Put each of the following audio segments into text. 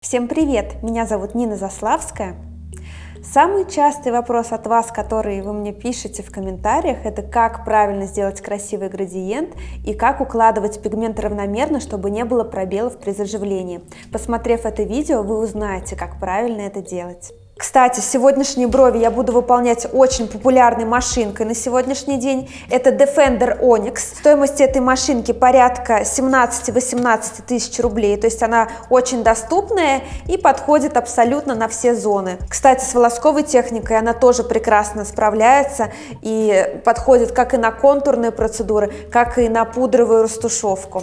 Всем привет! Меня зовут Нина Заславская. Самый частый вопрос от вас, который вы мне пишете в комментариях, это как правильно сделать красивый градиент и как укладывать пигмент равномерно, чтобы не было пробелов при заживлении. Посмотрев это видео, вы узнаете, как правильно это делать. Кстати, сегодняшние брови я буду выполнять очень популярной машинкой на сегодняшний день. Это Defender Onyx. Стоимость этой машинки порядка 17-18 тысяч рублей. То есть она очень доступная и подходит абсолютно на все зоны. Кстати, с волосковой техникой она тоже прекрасно справляется и подходит как и на контурные процедуры, как и на пудровую растушевку.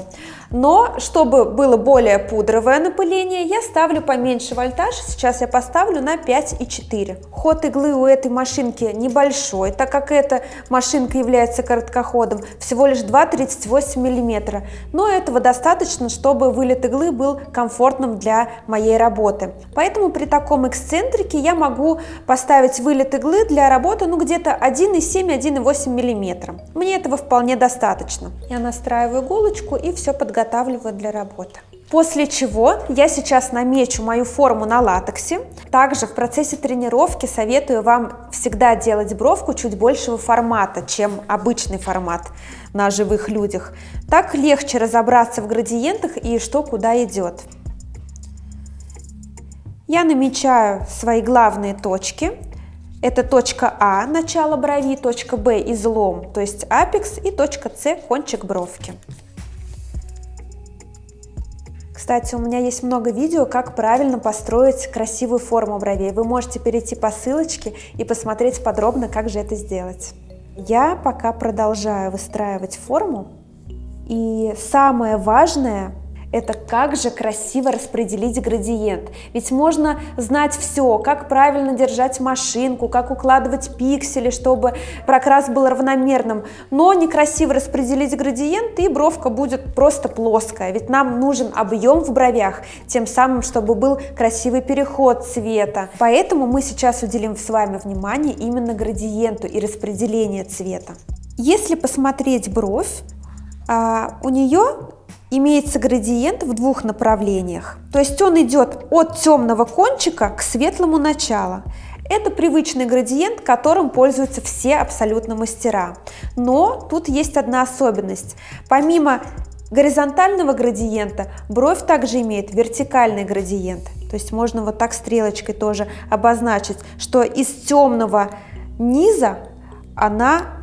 Но чтобы было более пудровое напыление, я ставлю поменьше вольтаж. Сейчас я поставлю на 5,4. Ход иглы у этой машинки небольшой, так как эта машинка является короткоходом, всего лишь 2,38 мм. Но этого достаточно, чтобы вылет иглы был комфортным для моей работы. Поэтому при таком эксцентрике я могу поставить вылет иглы для работы где-то 1,7-1,8 мм. Мне этого вполне достаточно. Я настраиваю иголочку и все подготавливаю для работы. После чего я сейчас намечу мою форму на латексе. Также в процессе тренировки советую вам всегда делать бровку чуть большего формата, чем обычный формат на живых людях. Так легче разобраться в градиентах и что куда идет. Я намечаю свои главные точки. Это точка А, начало брови, точка Б, излом, то есть апекс, и точка С, кончик бровки. Кстати, у меня есть много видео, как правильно построить красивую форму бровей. Вы можете перейти по ссылочке и посмотреть подробно, как же это сделать. Я пока продолжаю выстраивать форму. И самое важное – это как же красиво распределить градиент. Ведь можно знать все, как правильно держать машинку, как укладывать пиксели, чтобы прокрас был равномерным. Но некрасиво распределить градиент, и бровка будет просто плоская. Ведь нам нужен объем в бровях, тем самым, чтобы был красивый переход цвета. Поэтому мы сейчас уделим с вами внимание именно градиенту и распределению цвета. Если посмотреть бровь, у нее имеется градиент в двух направлениях. То есть он идет от темного кончика к светлому началу. Это привычный градиент, которым пользуются все абсолютно мастера. Но тут есть одна особенность. Помимо горизонтального градиента, бровь также имеет вертикальный градиент. То есть можно вот так стрелочкой тоже обозначить, что из темного низа она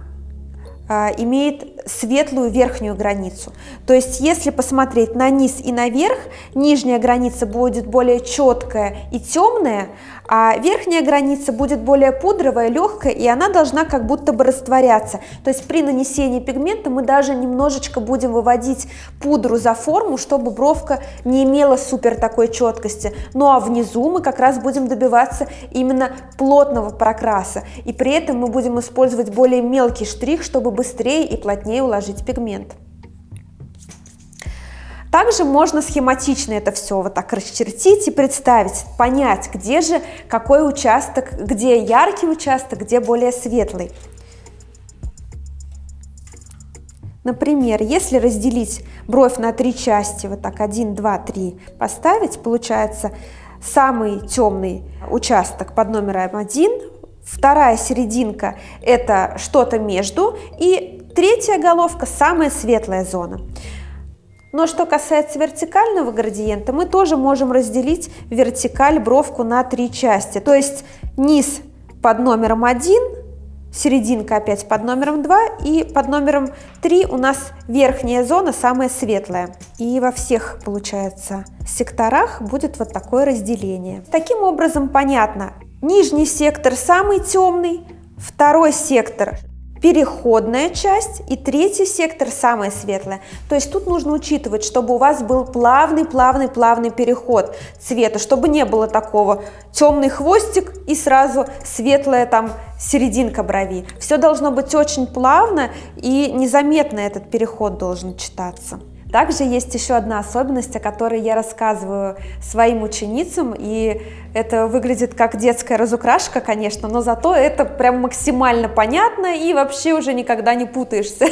имеет светлую верхнюю границу. То есть если посмотреть на низ и наверх, нижняя граница будет более четкая и темная, а верхняя граница будет более пудровая, легкая, и она должна как будто бы растворяться. То есть при нанесении пигмента мы даже немножечко будем выводить пудру за форму, чтобы бровка не имела супер такой четкости. Ну а внизу мы как раз будем добиваться именно плотного прокраса. И при этом мы будем использовать более мелкий штрих, чтобы быстрее и плотнее уложить пигмент. Также можно схематично это все вот так расчертить и представить, понять, где же какой участок, где яркий участок, где более светлый. Например, если разделить бровь на три части, вот так 1, 2, 3 поставить, получается самый темный участок под номером 1, вторая серединка – это что-то между, и третья головка – самая светлая зона. Но что касается вертикального градиента, мы тоже можем разделить вертикаль бровку на три части. То есть низ под номером 1, серединка опять под номером 2, и под номером 3 у нас верхняя зона самая светлая. И во всех, получается, секторах будет вот такое разделение. Таким образом понятно, нижний сектор самый темный, второй сектор переходная часть, и третий сектор самая светлая. То есть тут нужно учитывать, чтобы у вас был плавный переход цвета, чтобы не было такого темный хвостик и сразу светлая там серединка брови. Все должно быть очень плавно, и незаметно этот переход должен читаться. Также есть еще одна особенность, о которой я рассказываю своим ученицам, и это выглядит как детская разукрашка, конечно, но зато это прям максимально понятно и вообще уже никогда не путаешься.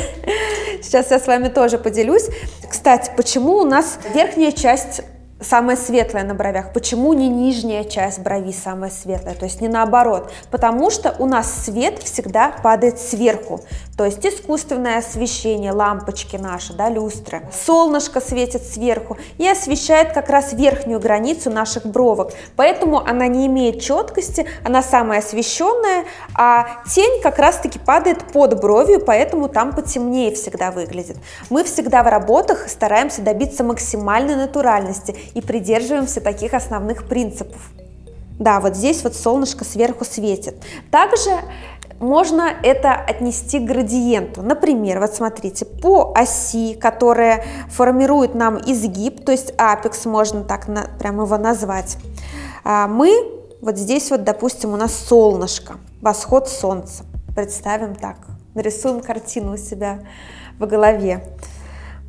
Сейчас я с вами тоже поделюсь. Кстати, почему у нас верхняя часть самая светлая на бровях. Почему не нижняя часть брови самая светлая, то есть не наоборот? Потому что у нас свет всегда падает сверху, то есть искусственное освещение, лампочки наши, да, люстры. Солнышко светит сверху и освещает как раз верхнюю границу наших бровок, поэтому она не имеет четкости, она самая освещенная, а тень как раз-таки падает под бровью, поэтому там потемнее всегда выглядит. Мы всегда в работах стараемся добиться максимальной натуральности и придерживаемся таких основных принципов. Да, вот здесь вот солнышко сверху светит. Также можно это отнести к градиенту. Например, вот смотрите, по оси, которая формирует нам изгиб, то есть апекс, можно так прямо его назвать, мы вот здесь вот, допустим, у нас солнышко, восход солнца. Представим так, нарисуем картину у себя в голове.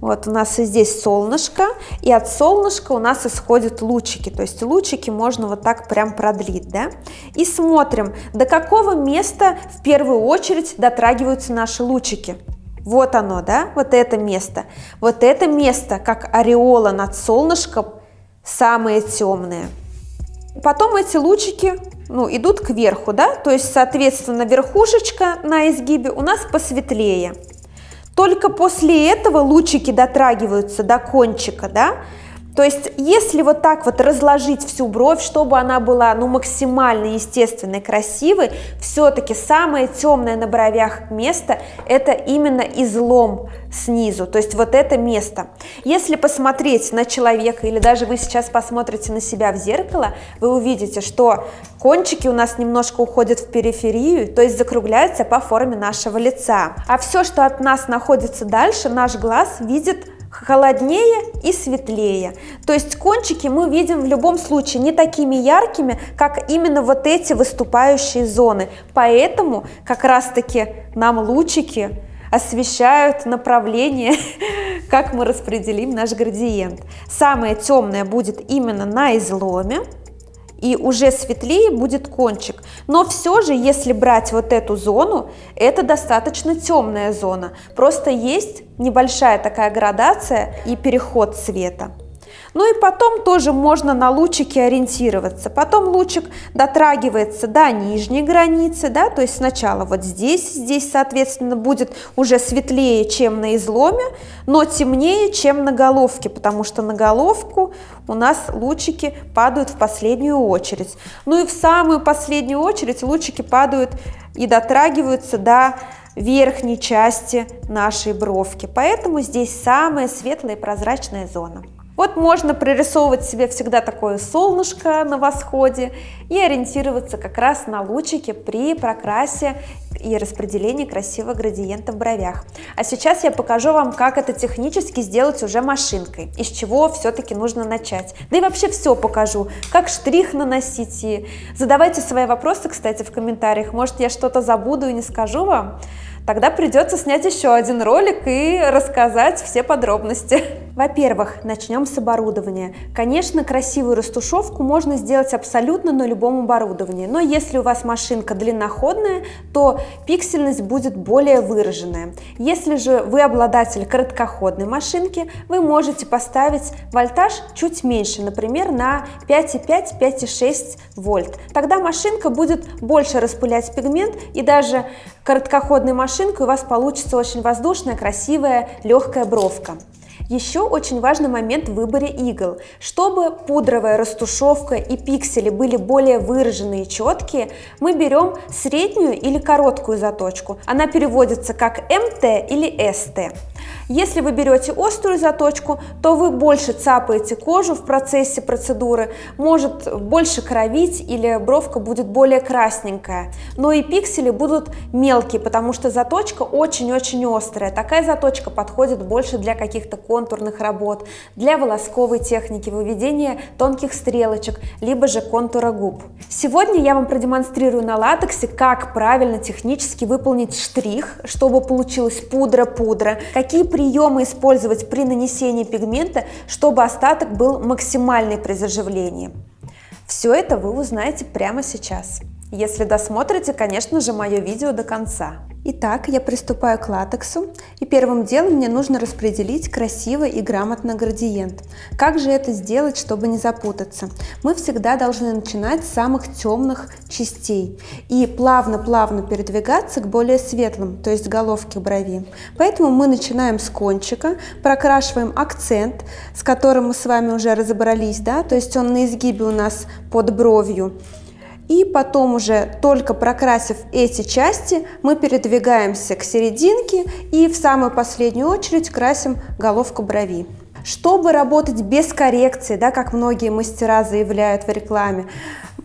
Вот у нас и здесь солнышко, и от солнышка у нас исходят лучики, то есть лучики можно вот так прям продлить, да? И смотрим, до какого места в первую очередь дотрагиваются наши лучики. Вот оно, да, вот это место. Вот это место, как ореола над солнышком, самые темные. Потом эти лучики, идут кверху, да, то есть, соответственно, верхушечка на изгибе у нас посветлее. Только после этого лучики дотрагиваются до кончика, да? То есть, если вот так вот разложить всю бровь, чтобы она была, максимально естественной, красивой, все-таки самое темное на бровях место – это именно излом снизу, то есть вот это место. Если посмотреть на человека, или даже вы сейчас посмотрите на себя в зеркало, вы увидите, что кончики у нас немножко уходят в периферию, то есть закругляются по форме нашего лица. А все, что от нас находится дальше, наш глаз видит холоднее и светлее. То есть кончики мы видим в любом случае не такими яркими, как именно вот эти выступающие зоны. Поэтому как раз-таки нам лучики освещают направление, как мы распределим наш градиент. Самое темное будет именно на изломе, и уже светлее будет кончик. Но все же, если брать вот эту зону, это достаточно темная зона. Просто есть небольшая такая градация и переход цвета. Ну и потом тоже можно на лучики ориентироваться. Потом лучик дотрагивается до нижней границы, да, то есть сначала вот здесь, соответственно, будет уже светлее, чем на изломе, но темнее, чем на головке, потому что на головку у нас лучики падают в последнюю очередь. Ну и в самую последнюю очередь лучики падают и дотрагиваются до верхней части нашей бровки. Поэтому здесь самая светлая и прозрачная зона. Вот можно прорисовывать себе всегда такое солнышко на восходе и ориентироваться как раз на лучики при прокрасе и распределении красивого градиента в бровях. А сейчас я покажу вам, как это технически сделать уже машинкой, из чего все-таки нужно начать. Да и вообще все покажу, как штрих наносить. И задавайте свои вопросы, кстати, в комментариях. Может, я что-то забуду и не скажу вам? Тогда придется снять еще один ролик и рассказать все подробности. Во-первых, начнем с оборудования. Конечно, красивую растушевку можно сделать абсолютно на любом оборудовании, но если у вас машинка длинноходная, то пиксельность будет более выраженная. Если же вы обладатель короткоходной машинки, вы можете поставить вольтаж чуть меньше, например, на 5,5-5,6 вольт. Тогда машинка будет больше распылять пигмент, и даже короткоходной машинкой у вас получится очень воздушная, красивая, легкая бровка. Еще очень важный момент в выборе игл. Чтобы пудровая растушевка и пиксели были более выраженные и четкие, мы берем среднюю или короткую заточку. Она переводится как МТ или СТ. Если вы берете острую заточку, то вы больше цапаете кожу в процессе процедуры, может больше кровить или бровка будет более красненькая. Но и пиксели будут мелкие, потому что заточка очень-очень острая. Такая заточка подходит больше для каких-то контурных работ, для волосковой техники, выведения тонких стрелочек, либо же контура губ. Сегодня я вам продемонстрирую на латексе, как правильно технически выполнить штрих, чтобы получилась пудра-пудра, какие приемы использовать при нанесении пигмента, чтобы остаток был максимальный при заживлении. Все это вы узнаете прямо сейчас. если досмотрите, конечно же, мое видео до конца. Итак, я приступаю к латексу, и первым делом мне нужно распределить красиво и грамотно градиент. Как же это сделать, чтобы не запутаться? Мы всегда должны начинать с самых темных частей и плавно-плавно передвигаться к более светлым, то есть головке брови. Поэтому мы начинаем с кончика, прокрашиваем акцент, с которым мы с вами уже разобрались, да, то есть он на изгибе у нас под бровью. И потом уже, только прокрасив эти части, мы передвигаемся к серединке и в самую последнюю очередь красим головку брови. Чтобы работать без коррекции, да, как многие мастера заявляют в рекламе,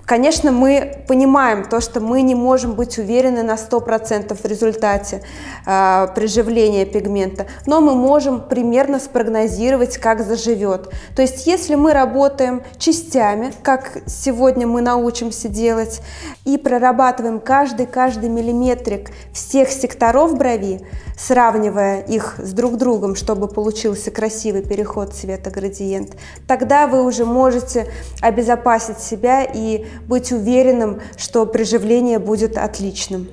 конечно, мы понимаем то, что мы не можем быть уверены на 100% в результате приживления пигмента, но мы можем примерно спрогнозировать, как заживет. То есть, если мы работаем частями, как сегодня мы научимся делать, и прорабатываем каждый миллиметрик всех секторов брови, сравнивая их с друг другом, чтобы получился красивый переход цвета-градиент, тогда вы уже можете обезопасить себя и быть уверенным, что приживление будет отличным.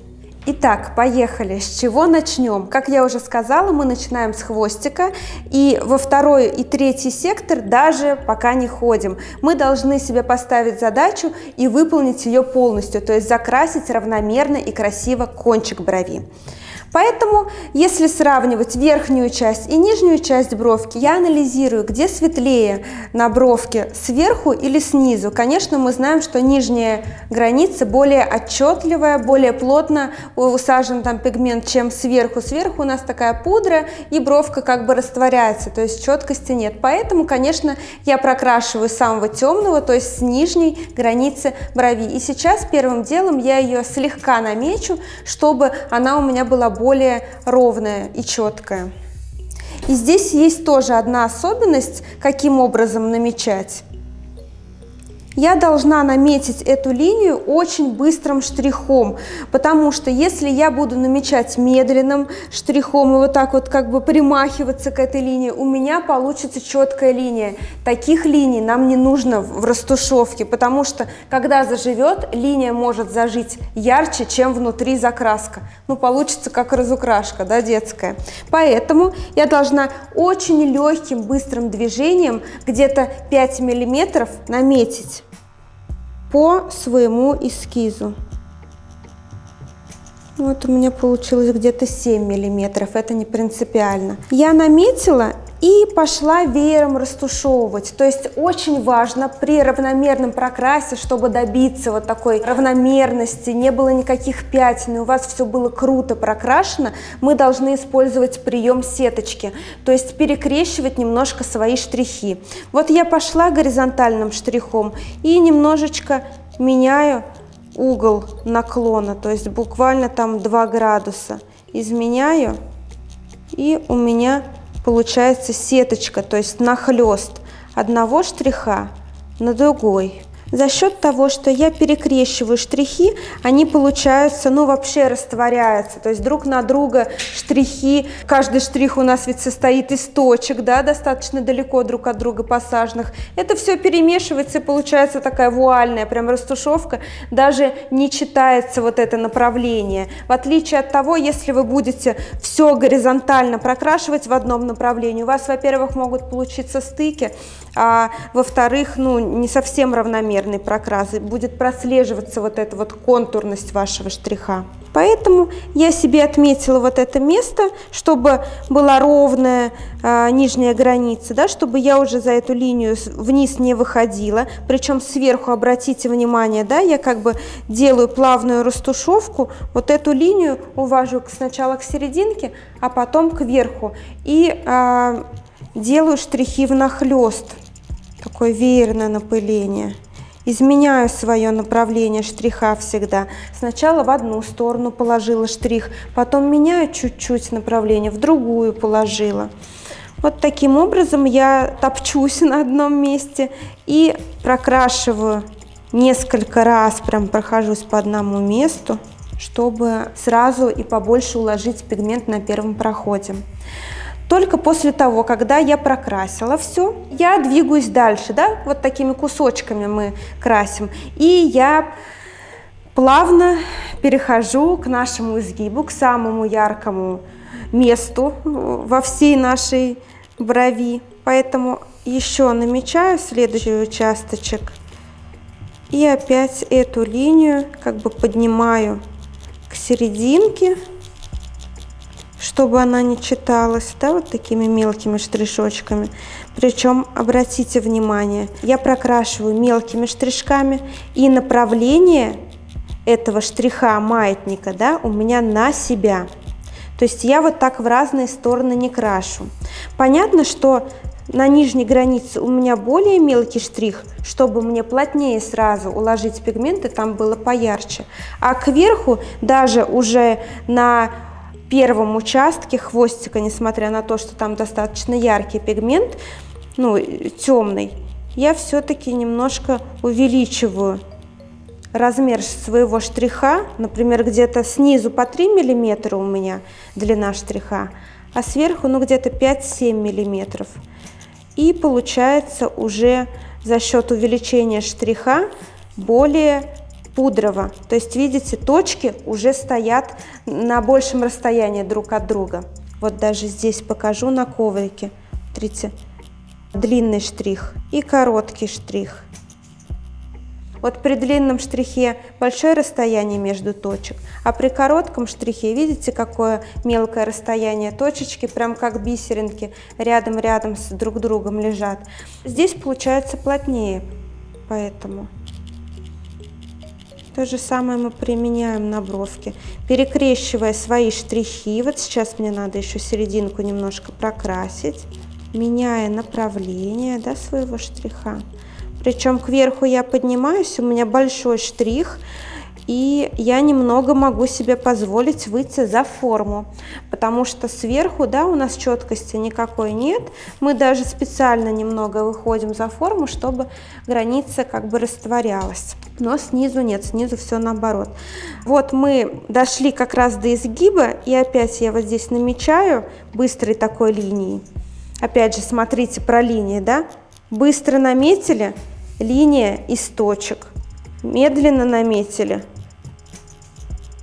Итак, поехали. С чего начнем? Как я уже сказала, мы начинаем с хвостика, и во второй и третий сектор даже пока не ходим. Мы должны себе поставить задачу и выполнить ее полностью, то есть закрасить равномерно и красиво кончик брови. Поэтому, если сравнивать верхнюю часть и нижнюю часть бровки, я анализирую, где светлее на бровке, сверху или снизу. Конечно, мы знаем, что нижняя граница более отчетливая, более плотно усажен там пигмент, чем сверху. Сверху у нас такая пудра, и бровка как бы растворяется, то есть четкости нет. Поэтому, конечно, я прокрашиваю с самого темного, то есть с нижней границы брови. И сейчас первым делом я ее слегка намечу, чтобы она у меня была более ровная и четкая. И здесь есть тоже одна особенность, каким образом намечать. Я должна наметить эту линию очень быстрым штрихом, потому что если я буду намечать медленным штрихом и вот так вот как бы примахиваться к этой линии, у меня получится четкая линия. Таких линий нам не нужно в растушевке, потому что когда заживет, линия может зажить ярче, чем внутри закраска. Ну, получится как разукрашка, да, детская. Поэтому я должна очень легким, быстрым движением, где-то 5 мм, наметить по своему эскизу. Вот у меня получилось где-то 7 мм, это не принципиально. Я наметила и пошла веером растушевывать. То есть очень важно при равномерном прокрасе, чтобы добиться вот такой равномерности, не было никаких пятен, и у вас все было круто прокрашено, мы должны использовать прием сеточки, то есть перекрещивать немножко свои штрихи. Вот я пошла горизонтальным штрихом и немножечко меняю угол наклона, то есть буквально там 2 градуса. Изменяю, и у меня получается сеточка, то есть нахлест одного штриха на другой. За счет того, что я перекрещиваю штрихи, они получаются, ну, вообще растворяются, то есть друг на друга штрихи. Каждый штрих у нас ведь состоит из точек, да, достаточно далеко друг от друга посаженных. Это все перемешивается, и получается такая вуальная прям растушевка, даже не читается вот это направление. В отличие от того, если вы будете все горизонтально прокрашивать в одном направлении, у вас, во-первых, могут получиться стыки, а во-вторых, ну, не совсем равномерный прокрас, и будет прослеживаться вот эта вот контурность вашего штриха. Поэтому я себе отметила вот это место, чтобы была ровная нижняя граница, да, чтобы я уже за эту линию вниз не выходила. Причем сверху, обратите внимание, да, я как бы делаю плавную растушевку, вот эту линию увожу сначала к серединке, а потом к верху. И делаю штрихи внахлёст, такое веерное напыление. Изменяю свое направление штриха всегда. Сначала в одну сторону положила штрих, потом меняю чуть-чуть направление, в другую положила. Вот таким образом я топчусь на одном месте и прокрашиваю несколько раз, прям прохожусь по одному месту, чтобы сразу и побольше уложить пигмент на первом проходе. Только после того, когда я прокрасила все, я двигаюсь дальше, да, вот такими кусочками мы красим. И я Плавно перехожу к нашему изгибу, к самому яркому месту во всей нашей брови. Поэтому еще намечаю следующий участочек и опять эту линию как бы поднимаю к серединке, чтобы она не читалась, да, вот такими мелкими штришочками. Причем, обратите внимание, я прокрашиваю мелкими штришками, и направление этого штриха маятника, да, у меня на себя. То есть я вот так в разные стороны не крашу. Понятно, что на нижней границе у меня более мелкий штрих, чтобы мне плотнее сразу уложить пигменты, там было поярче. А кверху, даже уже на первом участке хвостика, несмотря на то, что там достаточно яркий пигмент, ну, темный, я все-таки немножко увеличиваю размер своего штриха, например, где-то снизу по 3 мм у меня длина штриха, а сверху, ну, где-то 5-7 мм. И получается уже за счет увеличения штриха более пудрово. То есть, видите, точки уже стоят на большем расстоянии друг от друга. Вот даже здесь покажу на коврике. Смотрите, длинный штрих и короткий штрих. Вот при длинном штрихе большое расстояние между точек, а при коротком штрихе, видите, какое мелкое расстояние, точечки прям как бисеринки рядом-рядом с друг другом лежат. Здесь получается плотнее, поэтому то же самое мы применяем на бровке, перекрещивая свои штрихи. Вот сейчас мне надо еще серединку немножко прокрасить, меняя направление, да, своего штриха. Причем кверху я поднимаюсь, у меня большой штрих, и я немного могу себе позволить выйти за форму, потому что сверху, да, у нас четкости никакой нет. Мы даже специально немного выходим за форму, чтобы граница как бы растворялась. Но снизу нет, снизу все наоборот. Вот мы дошли как раз до изгиба, и опять я вот здесь намечаю быстрой такой линией. Опять же, смотрите про линии, да? Быстро наметили, линия из точек. Медленно наметили,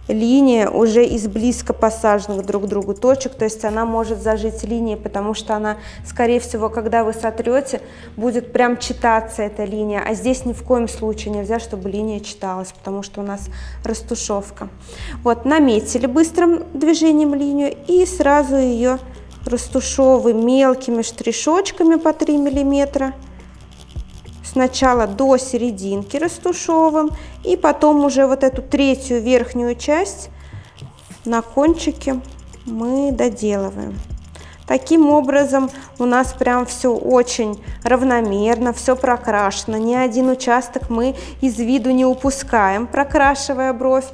линия уже из близко посаженных друг к другу точек, то есть она может зажить линией, потому что она, скорее всего, когда вы сотрете, будет прям читаться эта линия, а здесь ни в коем случае нельзя, чтобы линия читалась, потому что у нас растушевка. Вот, наметили быстрым движением линию и сразу ее растушевываем мелкими штришочками по 3 мм. Сначала до серединки растушевываем, и потом уже вот эту третью верхнюю часть на кончике мы доделываем. Таким образом у нас прям все очень равномерно, все прокрашено, ни один участок мы из виду не упускаем, прокрашивая бровь.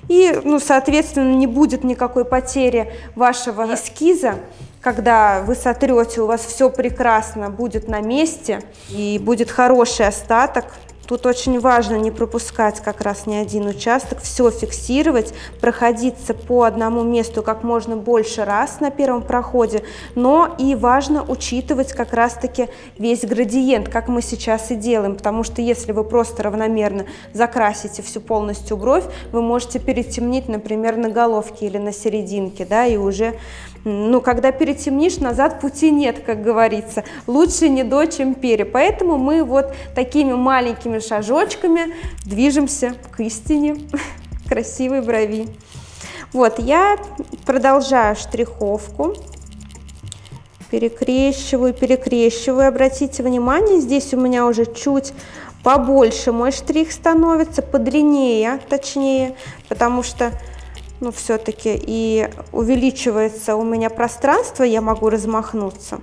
И, ну, соответственно, не будет никакой потери вашего эскиза. Когда вы сотрете, у вас все прекрасно будет на месте и будет хороший остаток. Тут очень важно не пропускать как раз ни один участок, все фиксировать, проходиться по одному месту как можно больше раз на первом проходе, но и важно учитывать как раз-таки весь градиент, как мы сейчас и делаем, потому что если вы просто равномерно закрасите всю полностью бровь, вы можете перетемнить, например, на головке или на серединке, да, и уже, ну, когда перетемнишь, назад пути нет, как говорится. Лучше не до, чем пере. Поэтому мы вот такими маленькими шажочками движемся к истине красивой брови. Вот, я продолжаю штриховку. Перекрещиваю, перекрещиваю. Обратите внимание, здесь у меня уже чуть побольше мой штрих становится, подлиннее, точнее, потому что, ну, все-таки и увеличивается у меня пространство, я могу размахнуться.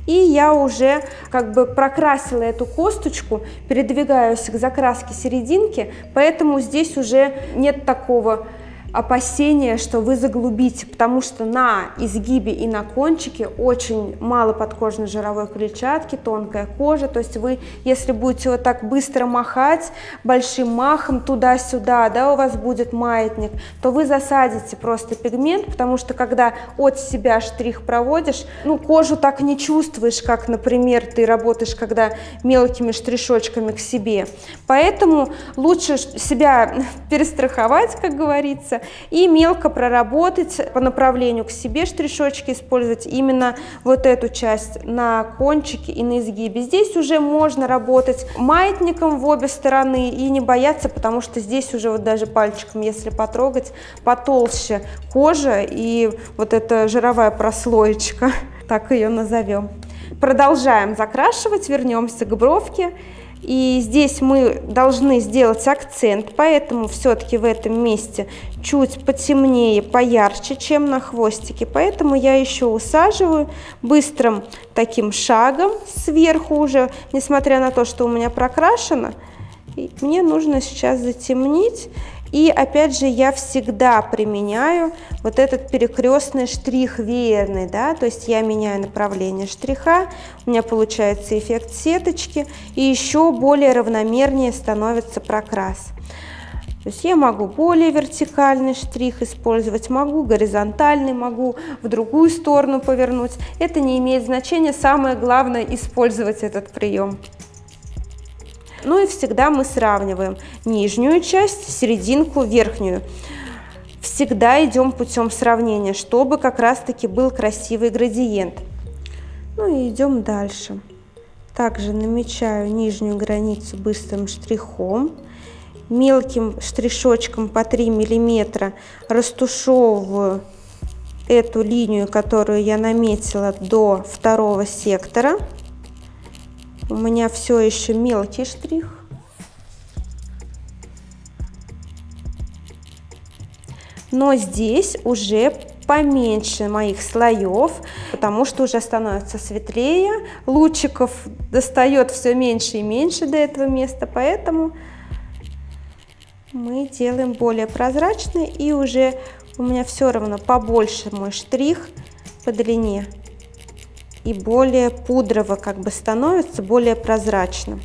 И я уже как бы прокрасила эту косточку, передвигаюсь к закраске серединки, поэтому здесь уже нет такого опасения, что вы заглубите, потому что на изгибе и на кончике очень мало подкожной жировой клетчатки, тонкая кожа, то есть вы, если будете вот так быстро махать, большим махом туда-сюда, да, у вас будет маятник, то вы засадите просто пигмент, потому что когда от себя штрих проводишь, ну, кожу так не чувствуешь, как, например, ты работаешь, когда мелкими штришочками к себе. Поэтому лучше себя перестраховать, как говорится, и мелко проработать по направлению к себе штришочки, использовать именно вот эту часть на кончике и на изгибе. Здесь уже можно работать маятником в обе стороны и не бояться, потому что здесь уже вот даже пальчиком, если потрогать, потолще кожа и вот эта жировая прослоечка, так ее назовем. Продолжаем закрашивать, вернемся к бровке. И здесь мы должны сделать акцент, поэтому все-таки в этом месте чуть потемнее, поярче, чем на хвостике. Поэтому я еще усаживаю быстрым таким шагом сверху уже, несмотря на то, что у меня прокрашено. И мне нужно сейчас затемнить. И опять же я всегда применяю вот этот перекрестный штрих веерный, да, то есть я меняю направление штриха, у меня получается эффект сеточки, и еще более равномернее становится прокрас. То есть я могу более вертикальный штрих использовать, могу горизонтальный, могу в другую сторону повернуть. Это не имеет значения, самое главное использовать этот прием. Ну и всегда мы сравниваем нижнюю часть, серединку, верхнюю. Всегда идем путем сравнения, чтобы как раз-таки был красивый градиент. Ну и идем дальше. Также намечаю нижнюю границу быстрым штрихом. Мелким штришочком по 3 мм растушевываю эту линию, которую я наметила до второго сектора. У меня все еще мелкий штрих. Но здесь уже поменьше моих слоев, потому что уже становится светлее, лучиков достает все меньше и меньше до этого места, поэтому мы делаем более прозрачный, и уже у меня все равно побольше мой штрих по длине. И более пудрово как бы становится, более прозрачно.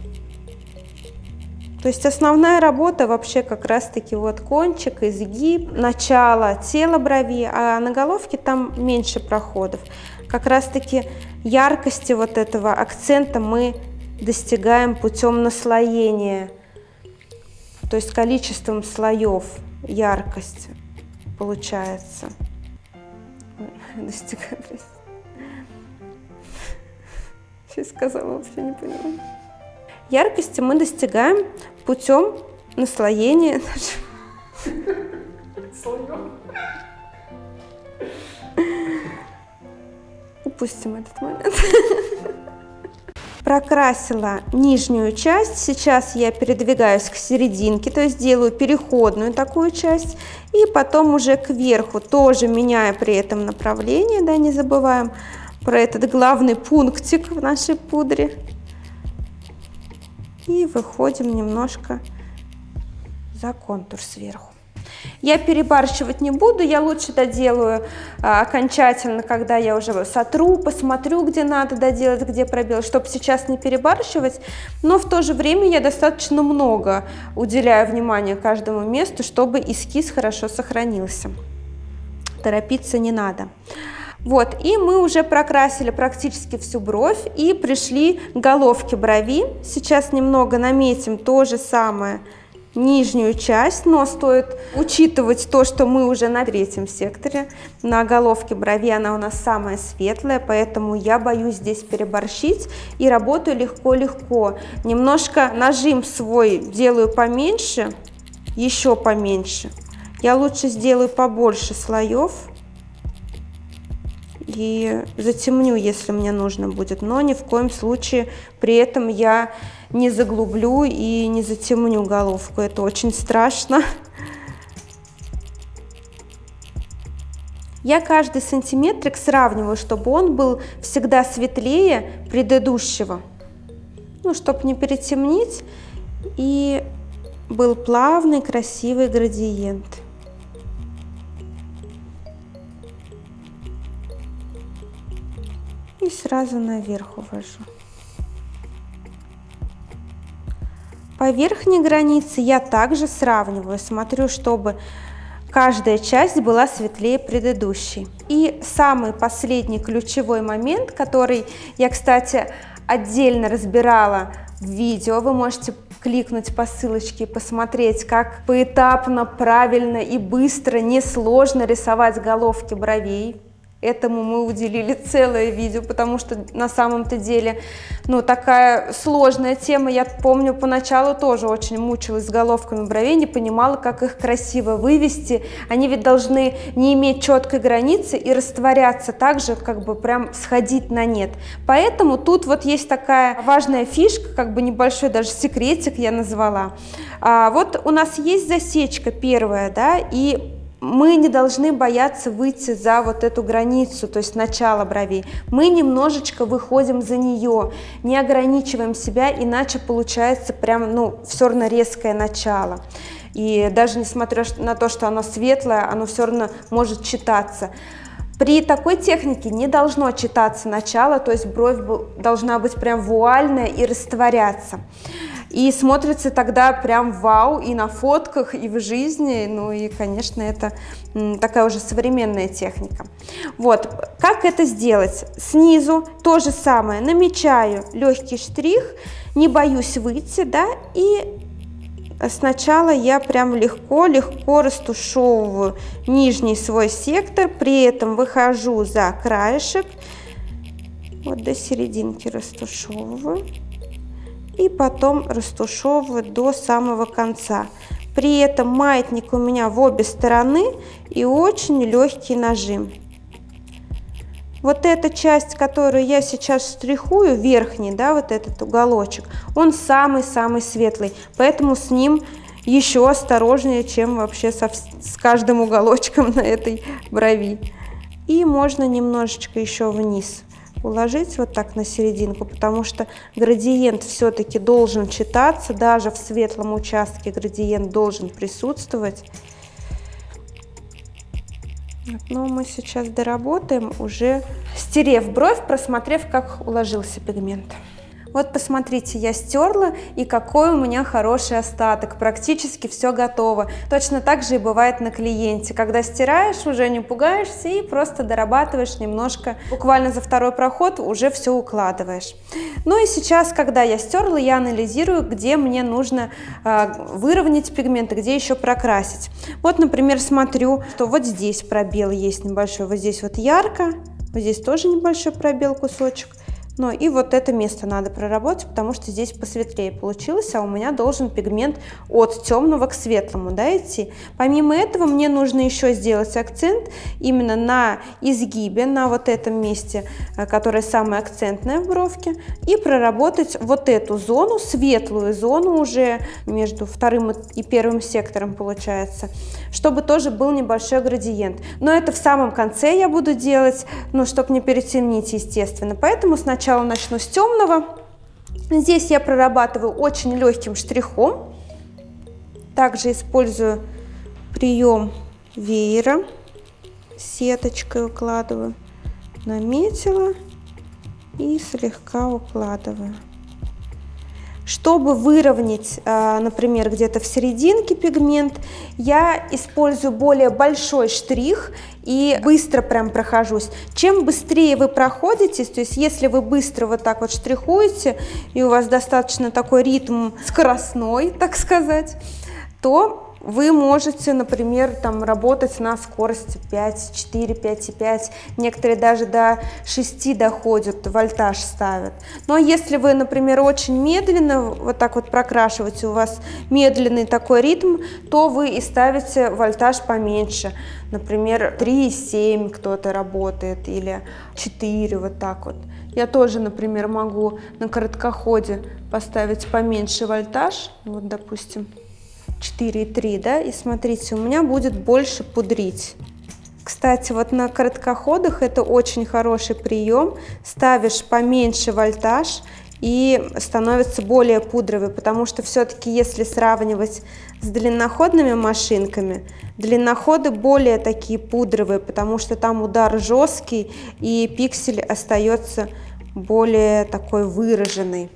То есть основная работа вообще как раз-таки вот кончик, изгиб, начало тела брови, а на головке там меньше проходов. Как раз-таки яркости вот этого акцента мы достигаем путем наслоения, то есть количеством слоев яркость получается. Достигаем. Что сказала, вообще не поняла. Яркости мы достигаем путем наслоения слоев. Упустим этот момент. Прокрасила нижнюю часть, сейчас я передвигаюсь к серединке, то есть делаю переходную такую часть, и потом уже кверху, тоже меняя при этом направление, да, не забываем про этот главный пунктик в нашей пудре. И выходим немножко за контур сверху. Я перебарщивать не буду, я лучше доделаю окончательно, когда я уже сотру, посмотрю, где надо доделать, где пробел, чтобы сейчас не перебарщивать, но в то же время я достаточно много уделяю внимания каждому месту, чтобы эскиз хорошо сохранился. Торопиться не надо. Вот, и мы уже прокрасили практически всю бровь и пришли к головке брови. Сейчас немного наметим то же самое, нижнюю часть, но стоит учитывать то, что мы уже на третьем секторе. На головке брови она у нас самая светлая, поэтому я боюсь здесь переборщить и работаю легко-легко. Немножко нажим свой делаю поменьше, еще поменьше. Я лучше сделаю побольше слоев и затемню, если мне нужно будет, но ни в коем случае при этом я не заглублю и не затемню головку, это очень страшно. Я каждый сантиметрик сравниваю, чтобы он был всегда светлее предыдущего, ну, чтобы не перетемнить, и был плавный, красивый градиент. сразу наверх увожу. По верхней границе я также сравниваю, смотрю, чтобы каждая часть была светлее предыдущей. И самый последний ключевой момент, который я, кстати, отдельно разбирала в видео, вы можете кликнуть по ссылочке и посмотреть, как поэтапно, правильно и быстро, несложно рисовать головки бровей. Этому мы уделили целое видео, потому что на самом-то деле, такая сложная тема. Я помню, поначалу тоже очень мучилась с головками бровей, не понимала, как их красиво вывести. Они ведь должны не иметь четкой границы и растворяться так же, как бы прям сходить на нет. Поэтому тут вот есть такая важная фишка, как бы небольшой даже секретик я назвала. Вот у нас есть засечка первая, да, и мы не должны бояться выйти за вот эту границу, то есть начало бровей. Мы немножечко выходим за нее, не ограничиваем себя, иначе получается прям, все равно резкое начало. И даже несмотря на то, что оно светлое, оно все равно может читаться. При такой технике не должно читаться начало, то есть бровь должна быть прям вуальная и растворяться. И смотрится тогда прям вау и на фотках, и в жизни. И, конечно, это такая уже современная техника. Вот, как это сделать? Снизу то же самое. Намечаю легкий штрих, не боюсь выйти, да, и сначала я прям легко растушевываю нижний свой сектор, при этом выхожу за краешек, вот до серединки растушевываю. И потом растушевываю до самого конца. При этом маятник у меня в обе стороны и очень легкий нажим. Вот эта часть, которую я сейчас штрихую, верхний, да, вот этот уголочек, он самый-самый светлый, поэтому с ним еще осторожнее, чем вообще с каждым уголочком на этой брови. И можно немножечко еще вниз уложить вот так на серединку, потому что градиент все-таки должен читаться, даже в светлом участке градиент должен присутствовать. Но мы сейчас доработаем, уже стерев бровь, просмотрев, как уложился пигмент. Вот посмотрите, я стерла, и какой у меня хороший остаток, практически все готово. Точно так же и бывает на клиенте, когда стираешь, уже не пугаешься и просто дорабатываешь немножко, буквально за второй проход уже все укладываешь. И сейчас, когда я стерла, я анализирую, где мне нужно выровнять пигменты, где еще прокрасить. Вот, например, смотрю, что вот здесь пробел есть небольшой, вот здесь вот ярко, вот здесь тоже небольшой пробел, кусочек. И вот это место надо проработать, потому что здесь посветлее получилось, а у меня должен пигмент от темного к светлому, да, идти. Помимо этого мне нужно еще сделать акцент именно на изгибе, на вот этом месте, которое самое акцентное в бровке, и проработать вот эту зону, светлую зону уже между вторым и первым сектором получается, чтобы тоже был небольшой градиент. Но это в самом конце я буду делать, чтобы не перетемнить, естественно. Поэтому сначала начну с темного. Здесь я прорабатываю очень легким штрихом. Также использую прием веера. Сеточкой укладываю. Наметила и слегка укладываю. Чтобы выровнять, например, где-то в серединке пигмент, я использую более большой штрих и быстро прям прохожусь. Чем быстрее вы проходите, то есть если вы быстро вот так вот штрихуете, и у вас достаточно такой ритм скоростной, так сказать, то вы можете, например, работать на скорости 5,4, 5,5, некоторые даже до 6 доходят, вольтаж ставят. Но если вы, например, очень медленно вот так вот прокрашиваете, у вас медленный такой ритм, то вы и ставите вольтаж поменьше. Например, 3,7 кто-то работает или 4, вот так вот. Я тоже, например, могу на короткоходе поставить поменьше вольтаж, вот, допустим, 4,3, да, и смотрите, у меня будет больше пудрить. Кстати, вот на короткоходах это очень хороший прием. Ставишь поменьше вольтаж и становится более пудровый, потому что все-таки, если сравнивать с длинноходными машинками, длинноходы более такие пудровые, потому что там удар жесткий и пиксель остается более такой выраженный.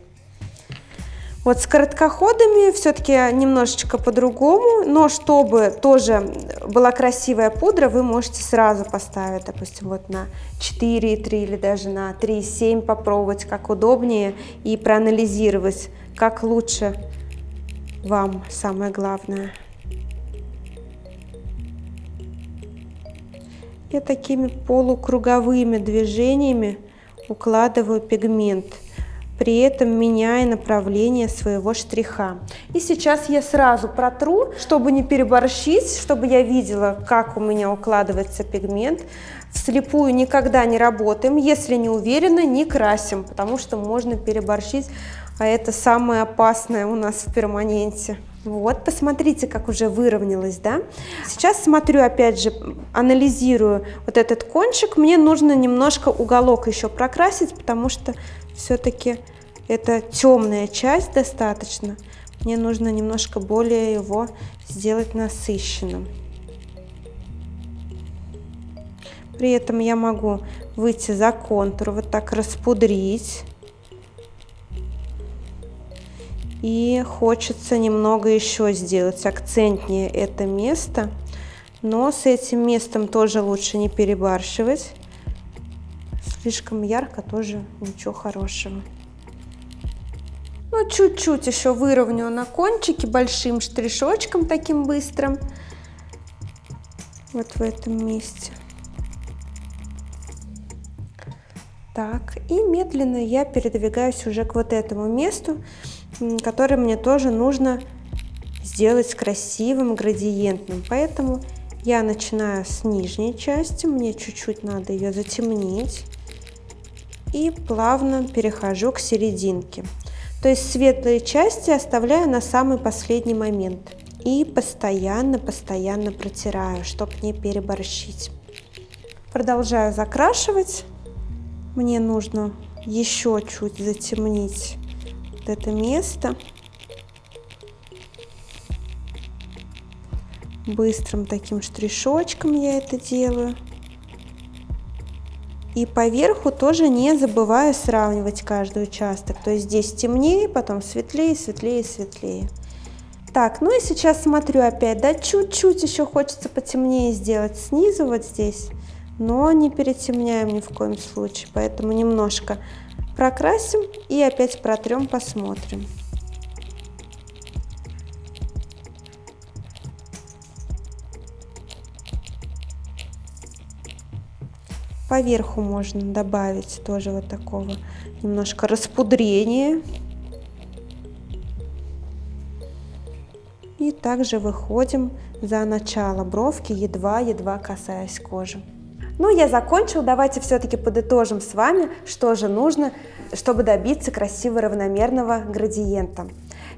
Вот с короткоходами все-таки немножечко по-другому, но чтобы тоже была красивая пудра, вы можете сразу поставить, допустим, вот на 4,3 или даже на 3,7 попробовать, как удобнее, и проанализировать, как лучше вам, самое главное. Я такими полукруговыми движениями укладываю пигмент, при этом меняя направление своего штриха. И сейчас я сразу протру, чтобы не переборщить, чтобы я видела, как у меня укладывается пигмент. Вслепую никогда не работаем, если не уверены, не красим, потому что можно переборщить, а это самое опасное у нас в перманенте. Вот, посмотрите, как уже выровнялось, да? Сейчас смотрю, опять же, анализирую вот этот кончик. Мне нужно немножко уголок еще прокрасить, потому что все-таки это темная часть достаточно. Мне нужно немножко более его сделать насыщенным. При этом я могу выйти за контур, вот так распудрить. И хочется немного еще сделать акцентнее это место, но с этим местом тоже лучше не перебарщивать. Слишком ярко тоже ничего хорошего. Ну, чуть-чуть еще выровню на кончике большим штришочком таким быстрым. Вот в этом месте. Так, и медленно я передвигаюсь уже к вот этому месту, которое мне тоже нужно сделать красивым, градиентным. Поэтому я начинаю с нижней части, мне чуть-чуть надо ее затемнить. И плавно перехожу к серединке. То есть светлые части оставляю на самый последний момент. И постоянно протираю, чтобы не переборщить. Продолжаю закрашивать. Мне нужно еще чуть затемнить вот это место. Быстрым таким штришочком я это делаю. И по верху тоже не забываю сравнивать каждый участок. То есть здесь темнее, потом светлее, светлее, светлее. Так, ну и сейчас смотрю опять, да, чуть-чуть еще хочется потемнее сделать снизу вот здесь. Но не перетемняем ни в коем случае, поэтому немножко прокрасим и опять протрем, посмотрим. Поверху можно добавить тоже вот такого немножко распудрения. И также выходим за начало бровки, едва-едва касаясь кожи. Ну, я закончила. Давайте все-таки подытожим с вами, что же нужно, чтобы добиться красивого равномерного градиента.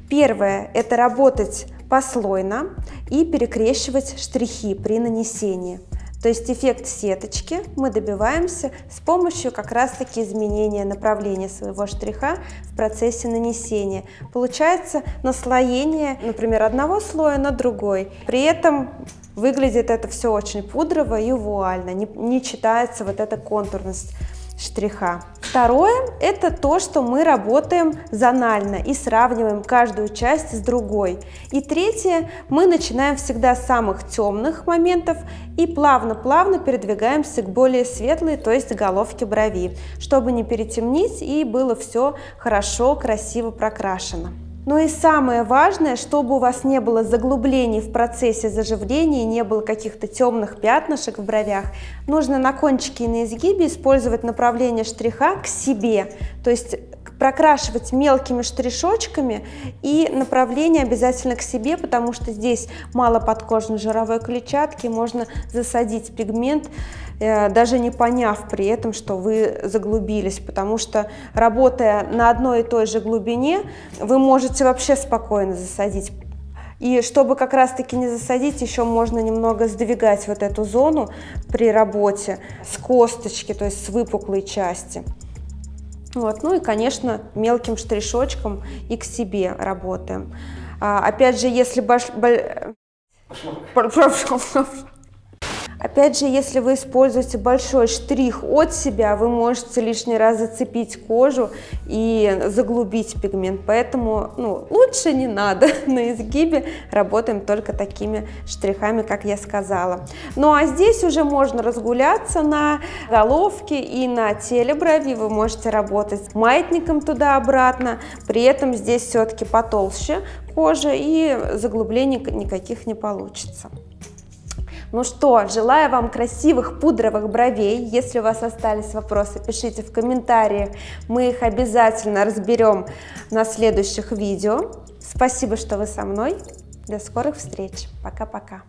Первое – это работать послойно и перекрещивать штрихи при нанесении. То есть эффект сеточки мы добиваемся с помощью как раз-таки изменения направления своего штриха в процессе нанесения. Получается наслоение, например, одного слоя на другой. При этом выглядит это все очень пудрово и вуально, не читается вот эта контурность штриха. Второе – это то, что мы работаем зонально и сравниваем каждую часть с другой. И третье – мы начинаем всегда с самых темных моментов и плавно-плавно передвигаемся к более светлой, то есть головке брови, чтобы не перетемнить и было все хорошо, красиво прокрашено. Ну и самое важное, чтобы у вас не было заглублений в процессе заживления, не было каких-то темных пятнышек в бровях, нужно на кончике и на изгибе использовать направление штриха к себе, то есть прокрашивать мелкими штришочками и направление обязательно к себе, потому что здесь мало подкожной жировой клетчатки, можно засадить пигмент, даже не поняв при этом, что вы заглубились, потому что, работая на одной и той же глубине, вы можете вообще спокойно засадить. И чтобы как раз-таки не засадить, еще можно немного сдвигать вот эту зону при работе с косточки, то есть с выпуклой части. Вот. Ну и, конечно, мелким штришочком и к себе работаем. Опять же, если вы используете большой штрих от себя, вы можете лишний раз зацепить кожу и заглубить пигмент, поэтому лучше не надо. На изгибе работаем только такими штрихами, как я сказала. Ну а здесь уже можно разгуляться на головке и на теле брови, вы можете работать маятником туда-обратно, при этом здесь все-таки потолще кожа и заглублений никаких не получится. Ну что, желаю вам красивых пудровых бровей. Если у вас остались вопросы, пишите в комментариях, мы их обязательно разберем на следующих видео. Спасибо, что вы со мной. До скорых встреч. Пока-пока.